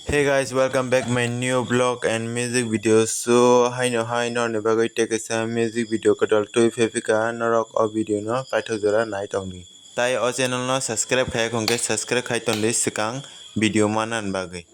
Hey guys, welcome back my new vlog and music video. So hi no never take a music video kadal to fefika norok o video no paitho jora naithok ni. Tai o channel no subscribe khai kongke subscribe khai ton list sikang video manan bagai.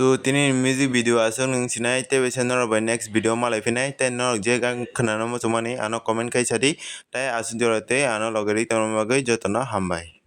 So tini music video asok nung sinai te besa norok by next video malai finai te norok je gang khana no mo chumani ano comment kai sadi tai asun jora te ano logeri tamo bagoi jotono hambai.